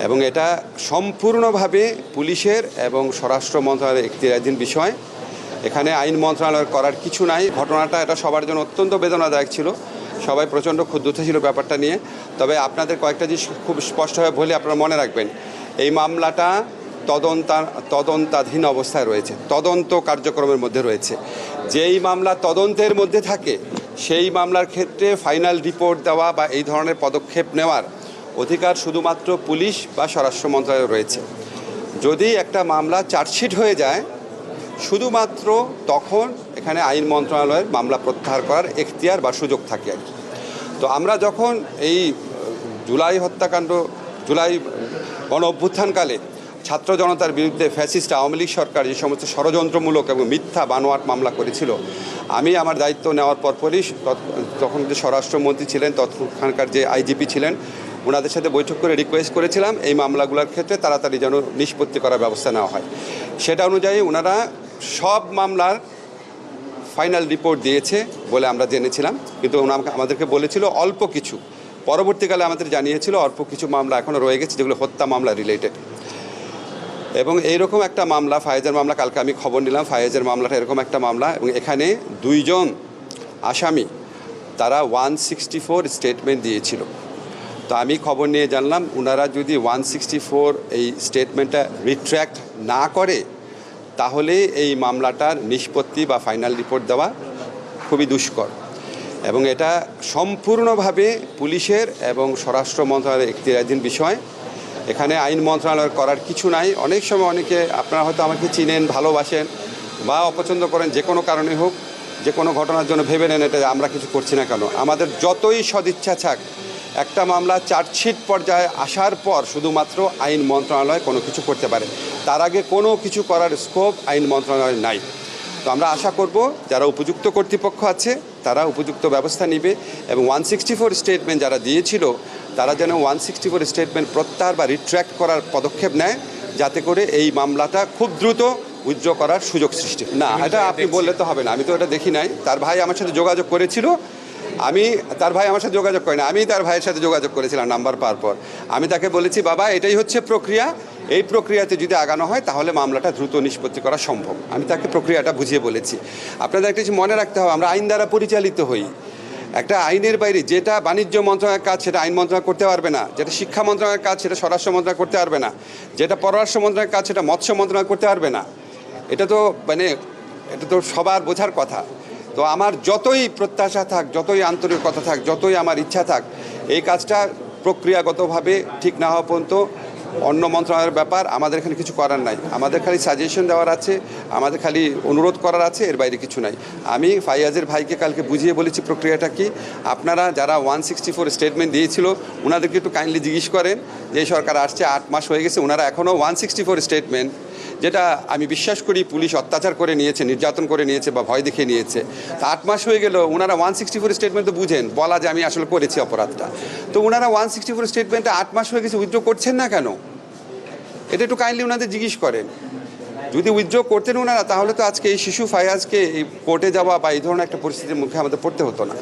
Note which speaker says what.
Speaker 1: এবং এটা সম্পূর্ণভাবে পুলিশের এবং স্বরাষ্ট্র মন্ত্রণালয়ের এখতিয়ারাধীন বিষয়। এখানে আইন মন্ত্রণালয়ের করার কিছু নাই। ঘটনাটা এটা সবার জন্য অত্যন্ত বেদনাদায়ক ছিল, সবাই প্রচণ্ড ক্ষুব্ধ ছিল ব্যাপারটা নিয়ে। তবে আপনাদের কয়েকটা জিনিস খুব স্পষ্টভাবে বলে আপনারা মনে রাখবেন, এই মামলাটা তদন্তাধীন অবস্থায় রয়েছে, তদন্ত কার্যক্রমের মধ্যে রয়েছে। যেই মামলা তদন্তের মধ্যে থাকে সেই মামলার ক্ষেত্রে ফাইনাল রিপোর্ট দেওয়া বা এই ধরনের পদক্ষেপ নেওয়ার অধিকার শুধুমাত্র পুলিশ বা স্বরাষ্ট্র মন্ত্রণালয়ে রয়েছে। যদি একটা মামলা চার্জশিট হয়ে যায় শুধুমাত্র তখন এখানে আইন মন্ত্রণালয়ের মামলা প্রত্যাহার করার এখতিয়ার বা সুযোগ থাকে আর কি। তো আমরা যখন এই জুলাই হত্যাকাণ্ড, জুলাই গণ অভ্যুত্থানকালে ছাত্র জনতার বিরুদ্ধে ফ্যাসিস্ট আওয়ামী লীগ সরকার যে সমস্ত ষড়যন্ত্রমূলক এবং মিথ্যা বানোয়াট মামলা করেছিল, আমি আমার দায়িত্ব নেওয়ার পরপরই তখন যে স্বরাষ্ট্রমন্ত্রী ছিলেন, তৎক্ষণকার যে আইজিপি ছিলেন, ওনাদের সাথে বৈঠক করে রিকোয়েস্ট করেছিলাম এই মামলাগুলোর ক্ষেত্রে তাড়াতাড়ি যেন নিষ্পত্তি করার ব্যবস্থা নেওয়া হয়। সেটা অনুযায়ী ওনারা সব মামলার ফাইনাল রিপোর্ট দিয়েছে বলে আমরা জেনেছিলাম, কিন্তু আমাদেরকে বলেছিল অল্প কিছু, পরবর্তীকালে আমাদের জানিয়েছিল অল্প কিছু মামলা এখনও রয়ে গেছে যেগুলো হত্যা মামলা রিলেটেড। এবং এইরকম একটা মামলা, ফায়েজের মামলা, কালকে আমি খবর নিলাম ফায়েজের মামলাটা এরকম একটা মামলা, এবং এখানে 2 জন আসামি তারা 164 স্টেটমেন্ট দিয়েছিল। তো আমি খবর নিয়ে জানলাম ওনারা যদি 164 এই স্টেটমেন্টটা রিট্র্যাক্ট না করে তাহলে এই মামলাটার নিষ্পত্তি বা ফাইনাল রিপোর্ট দেওয়া খুবই দুষ্কর। এবং এটা সম্পূর্ণভাবে পুলিশের এবং স্বরাষ্ট্র মন্ত্রণালয়ের এখতিয়ারাধীন বিষয়। এখানে আইন মন্ত্রণালয়ের করার কিছু নাই। অনেক সময় অনেকে আপনারা হয়তো আমাকে চিনেন, ভালোবাসেন বা অপছন্দ করেন, যে কোনো কারণে হোক, যে কোনো ঘটনার জন্য ভেবে নেন এটা আমরা কিছু করছি না কেন। আমাদের যতই সদিচ্ছা থাক, একটা মামলা চার্জশিট পর্যায়ে আসার পর শুধুমাত্র আইন মন্ত্রণালয় কোনো কিছু করতে পারে, তার আগে কোনো কিছু করার স্কোপ আইন মন্ত্রণালয়ের নাই। তো আমরা আশা করব যারা উপযুক্ত কর্তৃপক্ষ আছে তারা উপযুক্ত ব্যবস্থা নেবে এবং 164 স্টেটমেন্ট যারা দিয়েছিল তারা যেন 164 স্টেটমেন্ট প্রত্যাহার বা রিট্র্যাক্ট করার পদক্ষেপ নেয়, যাতে করে এই মামলাটা খুব দ্রুত উইথড্র করার সুযোগ সৃষ্টি না। এটা আপনি বললে তো হবে না, আমি তো এটা দেখি নাই। তার ভাই আমার সাথে যোগাযোগ করেছিল, তার ভাই আমার সাথে যোগাযোগ করে না, আমি তার ভাইয়ের সাথে যোগাযোগ করেছিলাম নাম্বার পাওয়ার পর। আমি তাকে বলেছি, বাবা এটাই হচ্ছে প্রক্রিয়া, এই প্রক্রিয়াতে যদি আগানো হয় তাহলে মামলাটা দ্রুত নিষ্পত্তি করা সম্ভব। আমি তাকে প্রক্রিয়াটা বুঝিয়ে বলেছি। আপনাদের একটা কিছু মনে রাখতে হবে, আমরা আইন দ্বারা পরিচালিত হই। একটা আইনের বাইরে যেটা বাণিজ্য মন্ত্রণালয়ের কাজ সেটা আইন মন্ত্রণালয় করতে পারবে না, যেটা শিক্ষা মন্ত্রণালয়ের কাজ সেটা স্বরাষ্ট্র মন্ত্রণালয় করতে পারবে না, যেটা পররাষ্ট্র মন্ত্রণালয়ের কাজ সেটা মৎস্য মন্ত্রণালয় করতে পারবে না। এটা তো সবার বোঝার কথা। তো আমার যতই প্রত্যাশা থাক, যতই আন্তরিকতা থাক, যতই আমার ইচ্ছা থাক, এই কাজটা প্রক্রিয়াগতভাবে ঠিক না হওয়া পর্যন্ত অন্য মন্ত্রণালয়ের ব্যাপার, আমাদের এখানে কিছু করার নাই। আমাদের খালি সাজেশন দেওয়ার আছে, আমাদের খালি অনুরোধ করার আছে, এর বাইরে কিছু নাই। আমি ফাইয়াজের ভাইকে কালকে বুঝিয়ে বলেছি প্রক্রিয়াটা কি। আপনারা যারা 164 স্টেটমেন্ট দিয়েছিল ওনাদেরকে একটু কাইন্ডলি জিজ্ঞেস করেন যে সরকার আসছে 8 মাস হয়ে গেছে, ওনারা এখনও 164 স্টেটমেন্ট, যেটা আমি বিশ্বাস করি পুলিশ অত্যাচার করে নিয়েছে, নির্যাতন করে নিয়েছে বা ভয় দেখিয়ে নিয়েছে, তা 8 মাস হয়ে গেল ওনারা 164 স্টেটমেন্ট তো বুঝেন, বলা যে আমি আসলে করেছি অপরাধটা। তো ওনারা 164 স্টেটমেন্টে 8 মাস হয়ে গেছে, উইথড্র করছেন না কেন? এটা একটু কাইন্ডলি ওনাদের জিজ্ঞেস করেন। যদি উইথড্র করতেন ওনারা তাহলে তো আজকে এই শিশু ফায়াজকে এই কোর্টে যাওয়া বা এই ধরনের একটা পরিস্থিতির মুখে আমাদের পড়তে হতো না।